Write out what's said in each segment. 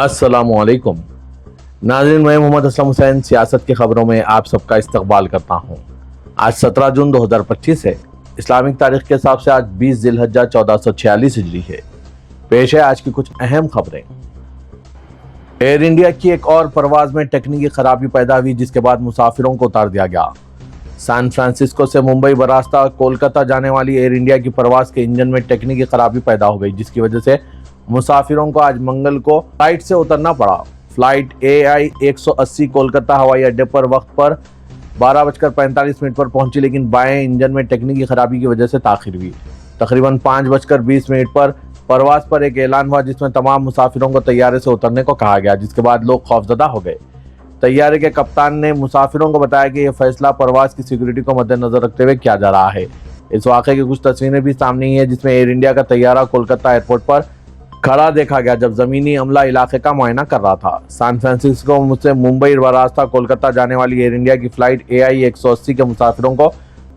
अस्सलामुअलैकुम नाज़रीन, मैं मोहम्मद असलम हुसैन सियासत की खबरों में आप सबका इस्तकबाल करता हूँ। आज 17 जून 2025 है। इस्लामिक तारीख के हिसाब से आज 20 जिलहज्जा 1446 हिजरी है। पेश है आज की कुछ अहम खबरें। एयर इंडिया की एक और परवाज में टेक्निकी खराबी पैदा हुई, जिसके बाद मुसाफिरों को उतार दिया गया। सैन फ्रांसिस्को से मुंबई बरास्ता कोलकाता जाने वाली एयर इंडिया की परवाज के इंजन में टेक्निकी खराबी पैदा हो गई, जिसकी वजह से मुसाफिरों को आज मंगल को फ्लाइट से उतरना पड़ा। फ्लाइट AI 180 कोलकाता हवाई अड्डे पर वक्त पर 12:45 पर पहुंची, लेकिन बाएं इंजन में टेक्निकी खराबी की वजह से ताखिर हुई। तकरीबन 5:20 पर परवाज पर एक ऐलान हुआ, जिसमें तमाम मुसाफिरों को तैयारे से उतरने को कहा गया, जिसके बाद लोग खौफजदा हो गए। तैयारे के कप्तान ने मुसाफिरों को बताया कि यह फैसला परवाज की सिक्योरिटी को मद्देनजर रखते हुए किया जा रहा है। इस वाक़े की कुछ तस्वीरें भी सामने आई है, जिसमें एयर इंडिया का तैयारा कोलकाता एयरपोर्ट पर खड़ा देखा गया जब जमीनी अमला इलाके का मुआयना कर रहा था। सैन फ्रांसिस्को से मुंबई बरास्ता कोलकाता जाने वाली एयर इंडिया की फ्लाइट AI 180 के मुसाफिरों को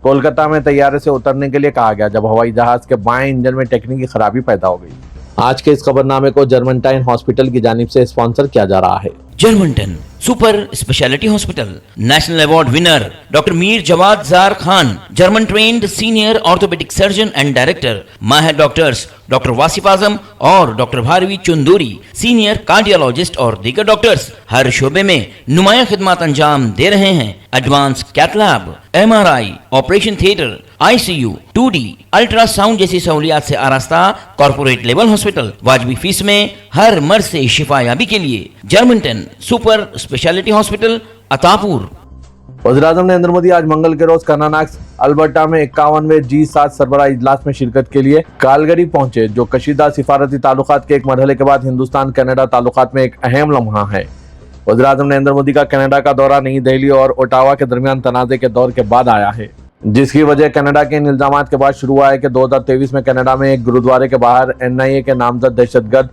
कोलकाता में तैयारे से उतरने के लिए कहा गया, जब हवाई जहाज के बाएं इंजन में टेक्निकी खराबी पैदा हो गई। आज के इस खबरनामे को जर्मनटाइन हॉस्पिटल की जानिब से स्पॉन्सर किया जा रहा है। Germanten super speciality hospital, national award winner doctor Mir Jawad Zar Khan, German trained senior orthopaedic surgeon and director, माहिर डॉक्टर्स डॉक्टर वासिफ आजम और doctor Bharavi Chunduri, senior cardiologist और दीगर डॉक्टर्स हर शोबे में नुमाया खिदमत अंजाम दे रहे हैं। Advance cath lab, MRI, operation theatre, ICU, 2D, ultrasound जैसी सहूलियात से आरास्ता कॉर्पोरेट लेवल हॉस्पिटल, वाजबी फीस में हर मर्ज से शिफायाबी के लिए Germanten super speciality hospital, Attapur. वज़ीर-ए-आज़म नरेंद्र मोदी आज मंगल के रोज कर्नाटक अल्बर्टा में 51वें G7 सरबराह इजलास में शिरकत के लिए कालगरी पहुंचे, जो कशीदा सिफारती ताल्लुकात के एक मरहले के बाद हिंदुस्तान कनाडा ताल्लुकात में एक अहम लम्हा है। वज़ीर-ए-आज़म नरेंद्र मोदी का कनाडा का दौरा नई दिल्ली और ओटावा के दरमियान तनाज़े के दौर के बाद आया है, जिसकी वजह कनाडा के इन इल्जामात के बाद शुरू हुआ है कि 2023 में कनाडा में एक गुरुद्वारे के बाहर NIA के नामजद दहशतगर्द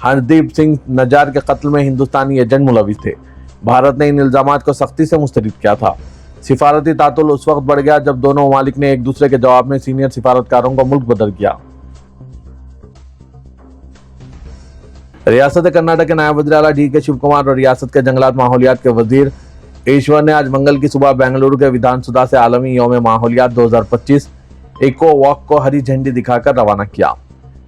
हरदीप सिंह नजार के कत्ल में हिंदुस्तानी एजेंट मुलविस थे। भारत ने इन इल्जामात को सख्ती से मुस्तरद किया था। सिफारती तातुल उस वक्त बढ़ गया जब दोनों ममालिक ने एक दूसरे के जवाब में सीनियर सिफारतकारों को मुल्क बदर किया। रियासत कर्नाटक के नायब वज़ीर आला DK शिव कुमार और रियासत के जंगलात माहौलियात के वजीर ईश्वर ने आज मंगल की सुबह बेंगलुरु के विधानसौधा से आलमी यौम माहौलियात 2025 इको वॉक को हरी झंडी दिखाकर रवाना किया।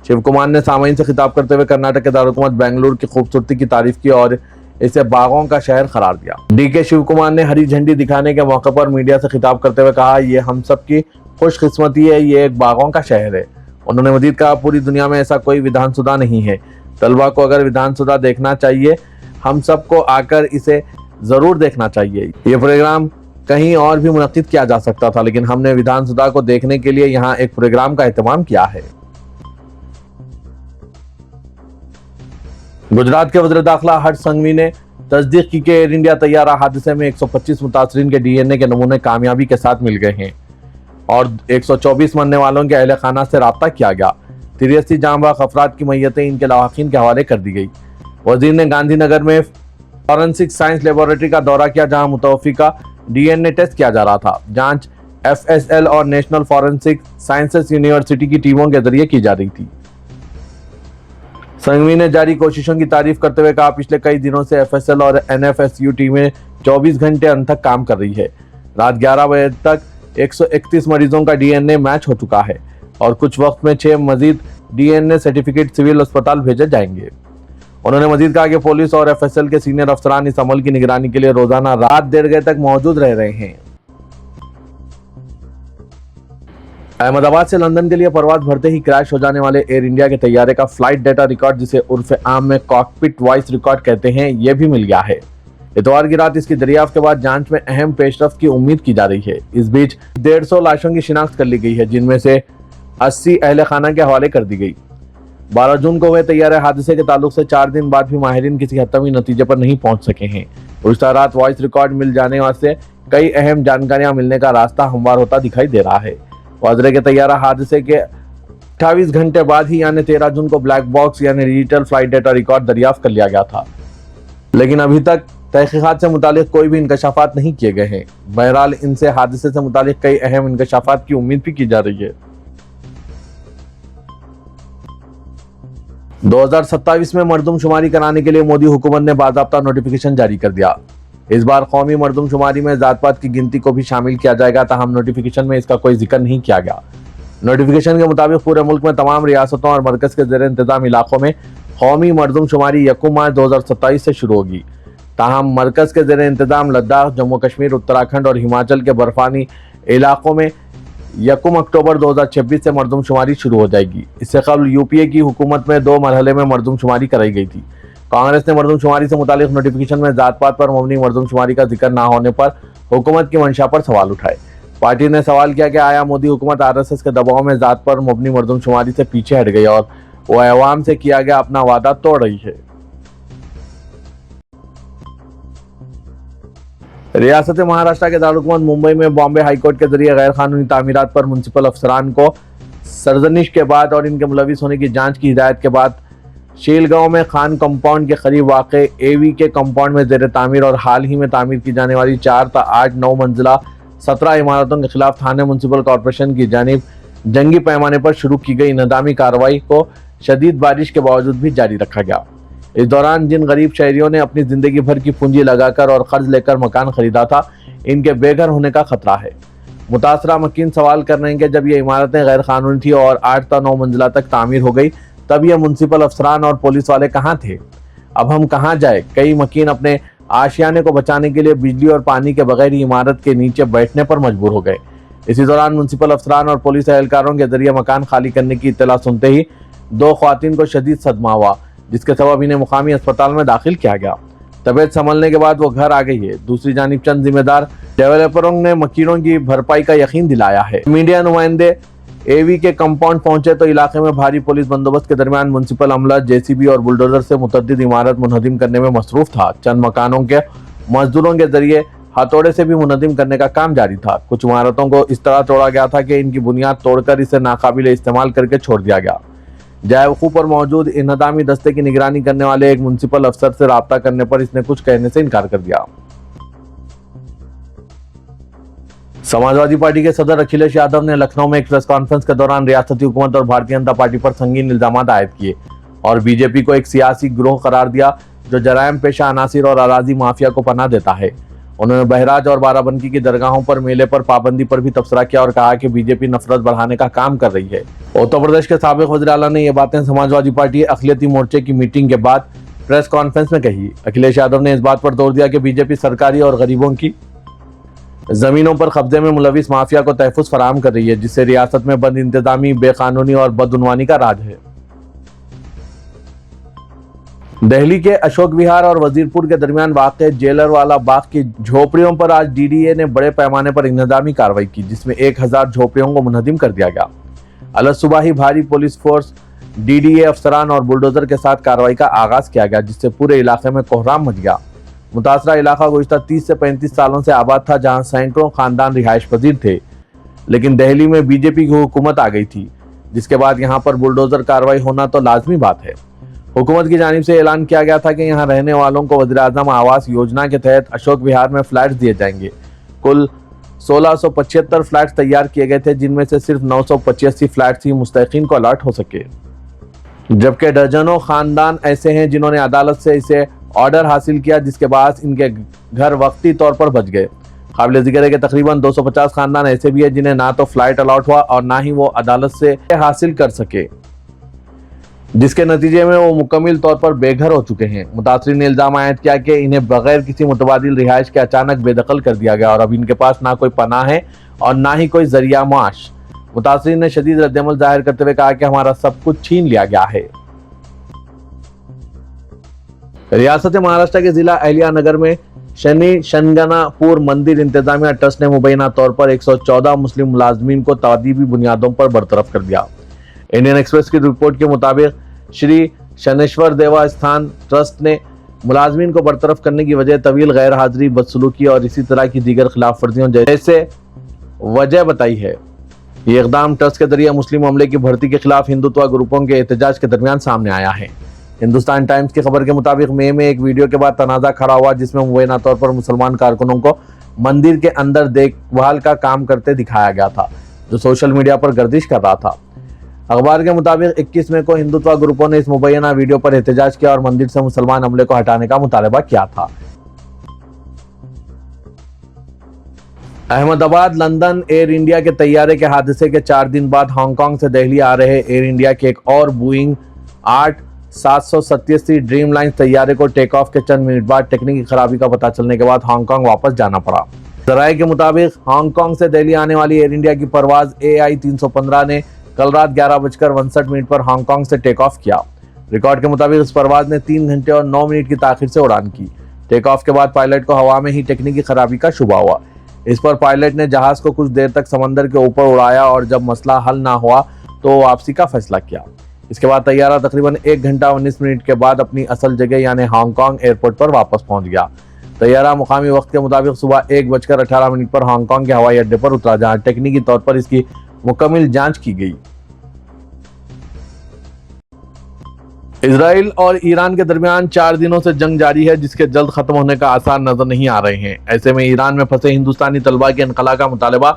शिव कुमार ने सामाईन से खिताब करते हुए कर्नाटक के दारुल बेंगलुरु की खूबसूरती की तारीफ की और इसे बागों का शहर करार दिया। DK शिव कुमार ने हरी झंडी दिखाने के मौके पर मीडिया से खिताब करते हुए कहा, ये हम सब की खुशकिस्मती है, ये एक बागों का शहर है। उन्होंने मजीद कहा, पूरी दुनिया में ऐसा कोई विधानसौधा नहीं है। तलबा को अगर विधानसौधा देखना चाहिए, हम सबको आकर इसे जरूर देखना चाहिए। ये प्रोग्राम कहीं और भी मुनक्किद किया जा सकता था, लेकिन हमने विधानसौधा को देखने के लिए यहाँ एक प्रोग्राम का एहतमाम किया है। गुजरात के वज़ीर दाखिला हर्ष संघवी ने तस्दीक की कि एयर इंडिया तैयारा हादसे में 125 मुतासरीन के DNA के नमूने कामयाबी के साथ मिल गए हैं और 124 मरने वालों के अहले खाना से रब्ता किया गया। 83 जांबाज अफराद की मैयतें इनके लवाकिन के हवाले कर दी गई। वजीर ने गांधीनगर में फॉरेंसिक साइंस लेबोरेटरी का दौरा किया, जहां मुतवफ़िका DNA टेस्ट किया जा रहा था। जांच FSL और नेशनल फॉरेंसिक साइंसेस यूनिवर्सिटी की टीमों के जरिए की जा रही थी। संघवी ने जारी कोशिशों की तारीफ करते हुए कहा, पिछले कई दिनों से FSL और NFSU टीमें 24 घंटे अनथक काम कर रही है। रात 11 बजे तक 131 मरीजों का DNA मैच हो चुका है और कुछ वक्त में 6 मजीद DNA सर्टिफिकेट सिविल अस्पताल भेजे जाएंगे। उन्होंने मजीद कहा कि पुलिस और FSL के सीनियर अफसरान इस अमल की निगरानी के लिए रोजाना रात 1:30 बजे तक मौजूद रह रहे हैं। अहमदाबाद से लंदन के लिए परवाज भरते ही क्रैश हो जाने वाले एयर इंडिया के तैयारे का फ्लाइट डेटा रिकॉर्ड, जिसे उर्फ आम में कॉकपिट वॉइस रिकॉर्ड कहते हैं, यह भी मिल गया है। इतवार की रात इसकी दरियाफ्त के बाद जांच में अहम पेशरफ्त की उम्मीद की जा रही है। इस बीच 150 लाशों की शिनाख्त कर ली गई है, जिनमें से 80 अहले खाना के हवाले कर दी गई। 12 जून को हुए तैयारे हादसे के ताल्लुक से 4 दिन बाद भी माहिरीन किसी हतमी नतीजे पर नहीं पहुंच सके हैं। उस रात वॉइस रिकॉर्ड मिल जाने से कई अहम जानकारियां मिलने का रास्ता हमवार होता दिखाई दे रहा है। वाजरे के तैयारा हादसे के 28 घंटे बाद ही यानी 13 जून को ब्लैक बॉक्स यानी डिजिटल फ्लाइट डेटा रिकॉर्ड दरियाफ्त कर लिया गया था, लेकिन अभी तक तहकीकात से मुतालिक कोई भी इंकशाफात नहीं किए गए हैं। बहरहाल इनसे हादसे से मुतालिक कई अहम इंकशाफात की उम्मीद भी की जा रही है। 2027 में मरदमशुमारी कराने के लिए मोदी हुकूमत ने बाज़ाब्ता नोटिफिकेशन जारी कर दिया। इस बार कौमी मरदमशुमारी में जात पात की गिनती को भी शामिल किया जाएगा, ताहम नोटिफिकेशन में इसका कोई जिक्र नहीं किया गया। नोटिफिकेशन के मुताबिक पूरे मुल्क में तमाम रियासतों और मरकज के ज़ेर इंतजाम इलाकों में कौमी मरदमशुमारी 1 मार्च 2027 से शुरू होगी। ताहम मरकज के ज़ेर इंतजाम लद्दाख, जम्मू कश्मीर, उत्तराखंड और हिमाचल के बर्फानी इलाकों में 1 अक्टूबर 2026 से मरदमशुमारी शुरू हो जाएगी। इससे कबल यूपीए की हुकूमत में 2 मरहले में मरदमशुमारी कराई गई थी। कांग्रेस ने मरदमशुमारी से मुतालिक नोटिफिकेशन में जात पात पर मबनी मरदमशुमारी का जिक्र न होने पर हुकूमत की मंशा पर सवाल उठाए। पार्टी ने सवाल किया कि आया मोदी हुकूमत आरएसएस के दबाव में जात पर मबनी मरदमशुमारी से पीछे हट गई और वो अवाम से किया गया अपना वादा तोड़ रही है। रियासत महाराष्ट्र के दारुल मुंबई में बॉम्बे हाईकोर्ट के जरिए गैर कानूनी तामीरात पर म्युनिसिपल अफसरान को सरजनिश के बाद और इनके मुलविस होने की जांच की हिदायत के बाद शीलगांव में खान कंपाउंड के करीब वाक़ एवी के कंपाउंड में जेर तामीर और हाल ही में तामीर की जाने वाली 4 ता 8-9 मंजिला 17 इमारतों के खिलाफ थाने म्युनिसिपल कॉरपोरेशन की जानिब जंगी पैमाने पर शुरू की गई इंतजामी कार्रवाई को शदीद बारिश के बावजूद भी जारी रखा गया। इस दौरान जिन गरीब शहरियों ने अपनी जिंदगी भर की पूंजी लगाकर और कर्ज लेकर मकान खरीदा था, इनके बेघर होने का खतरा है। मुतासरा मकीन सवाल कर रहे हैं कि जब ये इमारतें गैर कानूनी थी और 8 ता 9 मंजिला तक तामीर हो गई, तब ये म्युनिसिपल अफसरान और पुलिस वाले कहाँ थे? अब हम कहाँ जाए? कई मकीन अपने आशियाने को बचाने के लिए बिजली और पानी के बगैर ही इमारत के नीचे बैठने पर मजबूर हो गए। इसी दौरान म्युनिसिपल अफसरान और पुलिस एहलकारों के जरिए मकान खाली करने की इत्तला सुनते ही 2 ख्वातीन को शदीद सदमा हुआ, जिसके सबब इन्हें मुकामी अस्पताल में दाखिल किया गया। तबीयत संभलने के बाद वो घर आ गई है। दूसरी जानिब चंद जिम्मेदार डेवलपरों ने मकीनों की भरपाई का यकीन दिलाया है। मीडिया नुमाइंदे एवी के कंपाउंड पहुंचे तो इलाके में भारी पुलिस बंदोबस्त के दरमियान म्युनिसिपल अमला जेसीबी और बुलडोजर से मुतअद्दिद इमारत मुनहदिम करने में मसरूफ था। चंद मकानों के मजदूरों के जरिए हथौड़े से भी मुनहदिम करने का काम जारी था। कुछ इमारतों को इस तरह तोड़ा गया था कि इनकी बुनियाद तोड़कर इसे नाकाबिल इस्तेमाल करके छोड़ दिया गया। जायवकू पर मौजूद इंहदामी दस्ते की निगरानी करने वाले एक म्युनिसिपल अफसर से राब्ता करने पर इसने कुछ कहने से इनकार कर दिया। समाजवादी पार्टी के सदर अखिलेश यादव ने लखनऊ में एक प्रेस कॉन्फ्रेंस के दौरान रियासती हुकूमत और भारतीय जनता पार्टी पर संगीन इल्जाम आयद किए और बीजेपी को एक सियासी गिरोह करार दिया जो जराइम पेशा अनासिर और अराजी माफिया को पनाह देता है। उन्होंने बहराज और बाराबंकी की दरगाहों पर मेले पर पाबंदी पर भी तबसरा किया और कहा कि बीजेपी नफरत बढ़ाने का काम कर रही है। उत्तर प्रदेश के साबिक वज़ीर आला ने ये बातें समाजवादी पार्टी अक़लियती मोर्चे की मीटिंग के बाद प्रेस कॉन्फ्रेंस में कही। अखिलेश यादव ने इस बात पर जोर दिया कि बीजेपी सरकारी और गरीबों की जमीनों पर कब्जे में मुलविस माफिया को तहफ़्फ़ुज़ फराहम कर रही है, जिससे रियासत में बद इंतजामी, बेकानूनी और बदउनवानी का राज है। दिल्ली के अशोक विहार और वजीरपुर के दरमियान वाक़े जेलरवाला बाग की झोपड़ियों पर आज डीडीए ने बड़े पैमाने पर इंतजामी कार्रवाई की, जिसमें 1000 झोपड़ियों को मुनहदिम कर दिया गया। अलसुबह ही भारी पुलिस फोर्स, डीडीए अफसरान और बुलडोजर के साथ कार्रवाई का आगाज किया गया, जिससे पूरे इलाके में कोहराम मच गया। मुतासरा इलाका गुज़िश्ता 30 से 35 सालों से आबाद था, जहां सैकड़ों खानदान रिहाइश पजीर थे, लेकिन दिल्ली में बीजेपी की हुकूमत आ गई थी, जिसके बाद यहां पर बुलडोजर कार्रवाई होना तो लाजमी बात है। हुकूमत की जानिब से ऐलान किया गया था कि यहां रहने वालों को वज़ीर-ए-आज़म आवास योजना के तहत अशोक विहार में फ्लैट्स दिए जाएंगे। कुल 1675 फ्लैट्स तैयार किए गए थे, जिनमें से सिर्फ 985 फ्लैट्स ही मुस्तहिक़ीन को अलॉट हो सके, जबकि दर्जनों खानदान ऐसे हैं जिन्होंने अदालत से इसे ऑर्डर हासिल किया, जिसके बाद इनके घर वक्ती तौर पर बच गए। काबिल ज़िक्र है कि तकरीबन 250 खानदान ऐसे भी है जिन्हें ना तो फ्लाइट अलॉट हुआ और ना ही वो अदालत से हासिल कर सके, जिसके नतीजे में वो मुकम्मल तौर पर बेघर हो चुके हैं। मुतासरीन ने इल्जाम आयद किया कि इन्हें बगैर किसी मुतबादिल रिहाइश के अचानक बेदखल कर दिया गया और अब इनके पास ना कोई पनाह है और ना ही कोई जरिया माश। मुतासरीन ने शदीद रद्दअमल जाहिर करते हुए कहा कि हमारा सब कुछ छीन लिया गया है। रियासत महाराष्ट्र के जिला अहलिया नगर में शनि शनगनापुर मंदिर इंतजामिया ट्रस्ट ने मुबैना तौर पर 114 मुस्लिम मुलाजमीन को तादीबी बुनियादों पर बरतरफ कर दिया। इंडियन एक्सप्रेस की रिपोर्ट के मुताबिक श्री शनेश्वर देवा स्थान ट्रस्ट ने मुलाजमीन को बरतरफ करने की वजह तवील गैर हाजिरी, बदसलूकी और इसी तरह की दीगर खिलाफ वर्जियों जैसे वजह बताई है। ये इकदाम ट्रस्ट के जरिए मुस्लिम अमले की भर्ती के खिलाफ हिंदुत्व ग्रुपों के एहतजाज के दरमियान सामने आया है। हिंदुस्तान टाइम्स की खबर के मुताबिक मई में एक वीडियो के बाद तनाज़ा खड़ा हुआ, जिसमें मुबैना तौर पर मुसलमान कारकुनों को मंदिर के अंदर देखभाल का काम करते दिखाया गया था, जो सोशल मीडिया पर गर्दिश कर रहा था। अखबार के मुताबिक 21 मई को हिंदुत्व ग्रुपों ने इस मुबैना वीडियो पर एहतजाज किया और मंदिर से मुसलमान अमले को हटाने का मुतालबा किया था। अहमदाबाद लंदन एयर इंडिया के तैयारे के हादसे के 4 दिन बाद हांगकांग से दिल्ली आ रहे एयर इंडिया के एक और बोइंग 787 ड्रीम लाइन तैयारे को टेक ऑफ के चंद मिनट बाद टेक्निकल खराबी का पता चलने के बाद हांगकांग वापस जाना पड़ा। जराये के मुताबिक हांगकांग से दिल्ली आने वाली एयर इंडिया की परवाज AI 315 ने कल रात 11:59 पर हांगकांग से टेक ऑफ किया। रिकॉर्ड के मुताबिक इस परवाज ने 3 घंटे और 9 मिनट की ताखिर से उड़ान की। टेक ऑफ के बाद पायलट को हवा में ही टेक्निकल खराबी का शुबा हुआ। इस पर पायलट ने जहाज को कुछ देर तक समंदर के ऊपर उड़ाया और जब मसला हल ना हुआ तो वापसी का फैसला किया। इसके बाद तैयारा तकरीबन 1 घंटा 19 मिनट के बाद अपनी असल जगह यानी हांगकांग एयरपोर्ट पर वापस पहुंच गया। तैयारा मुकामी वक्त के मुताबिक सुबह 1:18 पर हांगकांग के हवाई अड्डे पर उतरा, जहां टेक्निकी तौर पर इसकी मुकम्मल जांच की गई। इजराइल और ईरान के दरमियान 4 दिनों से जंग जारी है, जिसके जल्द खत्म होने का आसार नजर नहीं आ रहे हैं। ऐसे में ईरान में फंसे हिंदुस्तानी तलबा के इनकला का मुतालबा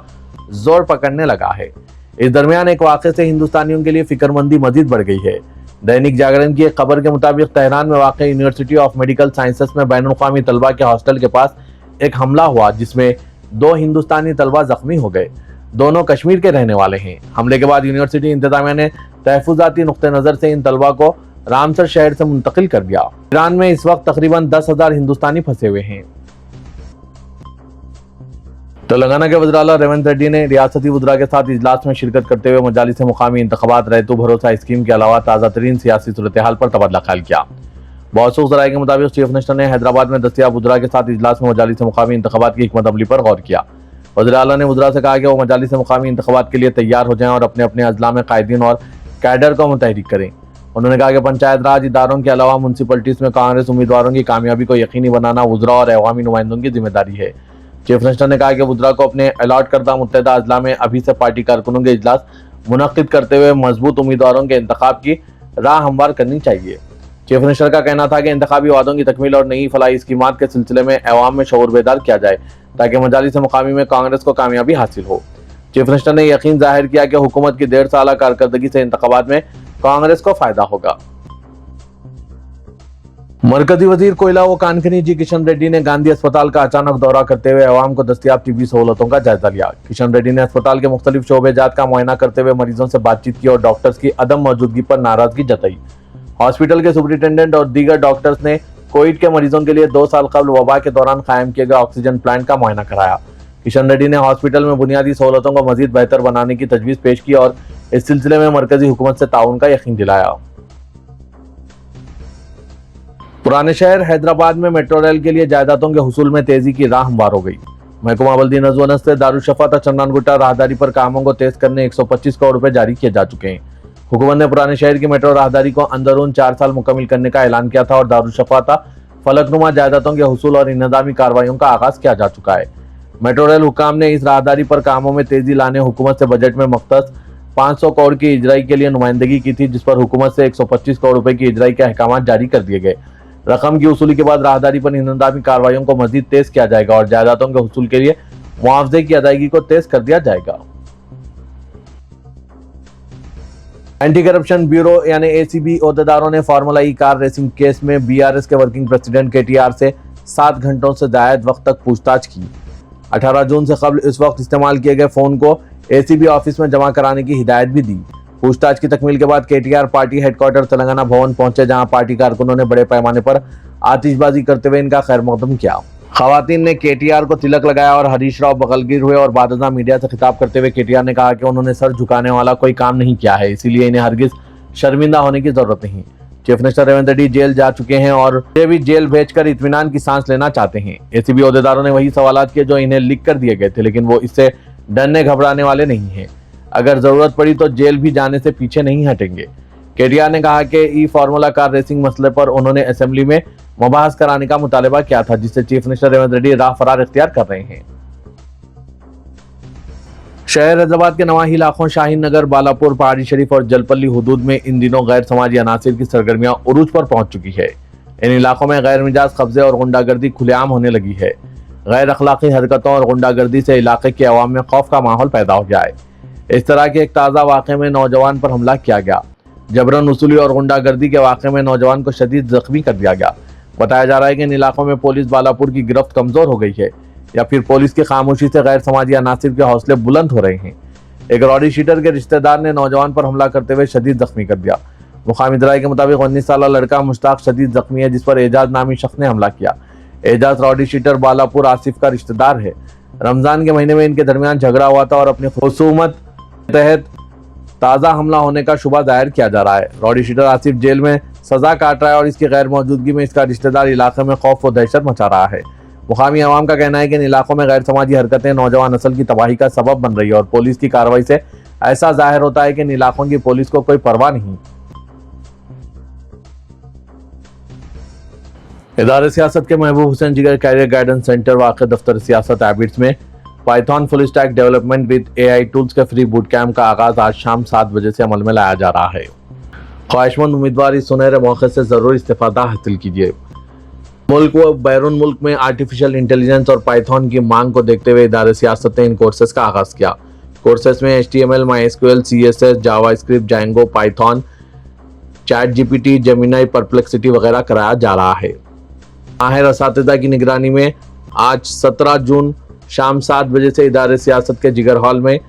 जोर पकड़ने लगा है। इस दरमियान एक वाक़े से हिंदुस्तानियों के लिए फिक्रमंदी मजीद बढ़ गई है। दैनिक जागरण की एक खबर के मुताबिक तेहरान में वाक़ यूनिवर्सिटी ऑफ मेडिकल साइंसेस में बैनुल-अक़वामी तलबा के हॉस्टल के पास एक हमला हुआ, जिसमें 2 हिंदुस्तानी तलबा जख्मी हो गए। दोनों कश्मीर के रहने वाले हैं। हमले के बाद यूनिवर्सिटी इंतजामिया ने तहफ़्फ़ुज़ाती नुक्ते नज़र से इन तलबा को रामसर शहर से मुंतकिल कर दिया। ईरान में इस वक्त तकरीबन 10,000 हिंदुस्तानी फंसे हुए हैं। तेलंगाना के वज़ीर आला रेवंत रेड्डी ने रियासती वज़रा के साथ इजलास में शिरकत करते हुए मजालिस मुकामी इंतखाबात रैतु भरोसा स्कीम के अलावा ताज़ा तरीन सियासी सूरत हाल पर तबादला ख्याल किया। मौसूख ज़राए के मुताबिक चीफ मिनिस्टर ने हैदराबाद में दस्तयाब वज़रा के साथ इजलास में मजालिस मुकामी इंतखाबात की हिकमत अमली पर गौर किया। वज़ीर आला ने वज़रा से कहा कि वो मजालिस मुकामी इंतखाबात के लिए तैयार हो जाएं और अपने अपने अजला में कायदीन और कैडर को मुतहरिक करें। उन्होंने कहा कि पंचायत राज इदारों के अलावा म्यूनसिपलिटीज़ में कांग्रेस उम्मीदवारों की कामयाबी को यकीनी बनाना वज़रा और अवामी नुमाइंदों की जिम्मेदारी है। चीफ मिनिस्टर ने कहा कि वज़रा को अपने अलॉट करदा मुत्तहदा अजला में अभी से पार्टी कारकुनों के इजलास मुनक्किद करते हुए मजबूत उम्मीदवारों के इंतखाब की राह हमवार करनी चाहिए। चीफ मिनिस्टर का कहना था कि इंतखाबी वादों की तकमील और नई फलाही स्कीमात के सिलसिले में अवाम में शऊर बेदार किया जाए ताकि मजालिस मुकामी में कांग्रेस को कामयाबी हासिल हो। चीफ मिनिस्टर ने यकीन जाहिर किया कि हुकूमत की 1.5 साल कारकर्दगी से इंतखाबात में कांग्रेस को फायदा होगा। मरकजी वजीर कोयला व कानखनी जी किशन रेड्डी ने गांधी अस्पताल का अचानक दौरा करते हुए अवाम को दस्तयाब तिब्बी सहूलतों का जायजा लिया। किशन रेड्डी ने अस्पताल के मुख्तलिफ शोबेजात का मुआयना करते हुए मरीजों से बातचीत की और डॉक्टर्स की अदम मौजूदगी पर नाराजगी जताई। हॉस्पिटल के सुपरिटेंडेंट और दीगर डॉक्टर्स ने कोविड के मरीजों के लिए 2 साल कबल वबा के दौरान कायम किए गए ऑक्सीजन प्लांट का मुआयना कराया। किशन रेड्डी ने हॉस्पिटल में बुनियादी सहूलतों को मजीद बेहतर बनाने की तजवीज़ पेश की और इस सिलसिले में मरकजी हुकूमत से ताउन का यकीन दिलाया। पुराने शहर हैदराबाद में मेट्रो रेल के लिए जायदादों के हुसूल में तेजी की राह हमवार हो गई। महकमा बल्दी नज़्म व नस्र से दारुशफ़ा तक चन्नानगुट्टा राहदारी पर कामों को तेज करने 125 करोड़ रुपए जारी किए जा चुके हैं। हुकूमत ने पुराने शहर की मेट्रो राहदारी को अंदरून 4 साल मुकम्मल करने का ऐलान किया था और दारुशफ़ा तक फलकनुमा जायदादों के हुसूल और इंतजामी कार्रवाइयों का आगाज किया जा चुका है। मेट्रो रेल हुकाम ने इस राहदारी पर कामों में तेजी लाने हुकूमत से बजट में मख्तस 500 करोड़ की इजराई के लिए नुमाइंदगी की थी, जिस पर हुकूमत से 125 करोड़ रुपए की इजराई के अहकाम जारी कर दिए गए। रकम की वसूली के बाद राहदारी पर इंतजामी कार्रवाइयों को मजीद तेज किया जाएगा और जायदादों के हुसूल के लिए मुआवजे की अदायगी को तेज कर दिया जाएगा। एंटी करप्शन ब्यूरो यानी ACB ओहदेदारों ने फार्मूला ई कार रेसिंग केस में BRS के वर्किंग प्रेसिडेंट KTR से 7 घंटों से जायद वक्त तक पूछताछ की। 18 जून से कबल इस वक्त इस्तेमाल किए गए फोन को ACB ऑफिस में जमा कराने की हिदायत भी दी। पूछताछ की तकमील के बाद KTR पार्टी हेडक्वार्टर तेलंगाना भवन पहुंचे, जहां पार्टी कारकुनों ने बड़े पैमाने पर आतिशबाजी करते हुए इनका खैर मकदम किया। खवातीन ने KTR को तिलक लगाया और हरीश राव बगलगिर हुए और बादशाह मीडिया से खिताब करते हुए KTR ने कहा कि उन्होंने सर झुकाने वाला कोई काम नहीं किया है, इसीलिए इन्हें हरगिज शर्मिंदा होने की जरूरत नहीं। चीफ मिनिस्टर रेवंत रेड्डी जेल जा चुके हैं और ये भी जेल भेजकर इत्मीनान की सांस लेना चाहते हैं। ACB ओहदेदारों ने वही सवालात किए जो इन्हें लिख कर दिए गए थे, लेकिन वो इससे डरने घबराने वाले नहीं हैं। अगर जरूरत पड़ी तो जेल भी जाने से पीछे नहीं हटेंगे। KTR ने कहा कि ई फार्मूला कार रेसिंग मसले पर उन्होंने असेंबली में मुबाहस कराने का मुतालबा किया था, जिससे चीफ मिनिस्टर रेवंत रेड्डी राह फरार इख्तियार कर रहे हैं। शहर हैदराबाद के नवाही इलाकों शाहीन नगर, बालापुर, पहाड़ी शरीफ और जलपल्ली हुदूद में इन दिनों गैर समाजी अनासिर की सरगर्मियां उरूज पर पहुंच चुकी है। इन इलाकों में गैर मिजाज कब्जे और गुंडागर्दी खुलेआम होने लगी है। गैर अखलाकी हरकतों और गुंडागर्दी से इलाके के अवाम में खौफ का माहौल पैदा हो गया है। इस तरह के एक ताज़ा वाक़े में नौजवान पर हमला किया गया। जबरन वसूली और गुंडागर्दी के वाक़े में नौजवान को शदीद जख्मी कर दिया गया। बताया जा रहा है कि इन इलाकों में पुलिस बालापुर की गिरफ्त कमज़ोर हो गई है या फिर पुलिस की खामोशी से गैर समाजी अनासिर के हौसले बुलंद हो रहे हैं। एक रॉडी शीटर के रिश्तेदार ने नौजवान पर हमला करते हुए शदीद जख्मी कर दिया। मुकामी दराई के मुताबिक 19 साला लड़का मुश्ताक शदीद जख्मी है, जिस पर एजाज नामी शख्स ने हमला किया। एजाज रॉडी शीटर बालापुर आसिफ का रिश्तेदार है। रमजान के महीने में इनके दरमियान झगड़ा हुआ था और अपनी खुसूमत के तहत ताज़ा हमला होने का शुबा जाहिर किया जा रहा है। रॉडी शीटर आसिफ जेल में सजा काट रहा है और इसकी गैर मौजूदगी में इसका रिश्तेदार इलाके में खौफ और दहशत मचा रहा है। मुकामी अवाम का कहना है कि इन इलाकों में गैर समाजी हरकतें नौजवान नस्ल की तबाही का सबब बन रही है और पुलिस की कार्रवाई से ऐसा जाहिर होता है कि इन इलाकों की पुलिस को कोई परवाह नहीं। इदारे सियासत के महबूब हुसैन जिगर कैरियर गाइडेंस सेंटर वाक़ दफ्तर सियासत एबिट्स में Python full stack development with AI tools के फ्री बूट कैंप का आगाज आज शाम 7 बजे से अमल में लाया जा रहा है। ख्वाहिशमंद उम्मीदवार इस सुनहरे मौके से जरूर इस्तेफादा हासिल कीजिए। मुल्क व बैरून मुल्क में आर्टिफिशियल इंटेलिजेंस और पाइथन की मांग को देखते हुए इदारे सियासत ने इन कोर्सेज का आगाज किया। कोर्सेज में HTML, MySQL, CSS, JavaScript, Django, Python, ChatGPT, Gemini, perplexity वगैरह कराया जा रहा है। माहिर असातिज़ा की निगरानी में आज 17 जून शाम 7 बजे से इदारे सियासत के जिगर हॉल में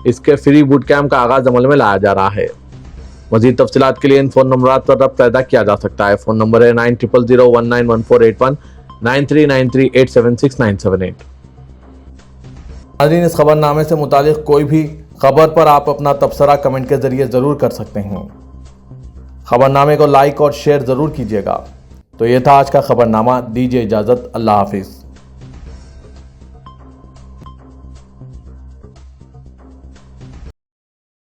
इसके फ्री बूट कैंप का आगाज अमल में लाया जा रहा है। मज़ीद तफसीलात के लिए इन फ़ोन नंबरात पर रब्ता पैदा किया जा सकता है। फ़ोन नंबर है 9000191481, 9393876978। नाज़रीन, इस खबरनामे से मुतालिक कोई भी खबर पर आप अपना तबसरा कमेंट के जरिए ज़रूर कर सकते हैं। खबरनामे को लाइक और शेयर ज़रूर कीजिएगा। तो ये था आज का खबरनामा। दीजिए इजाज़त। अल्लाह हाफिज़।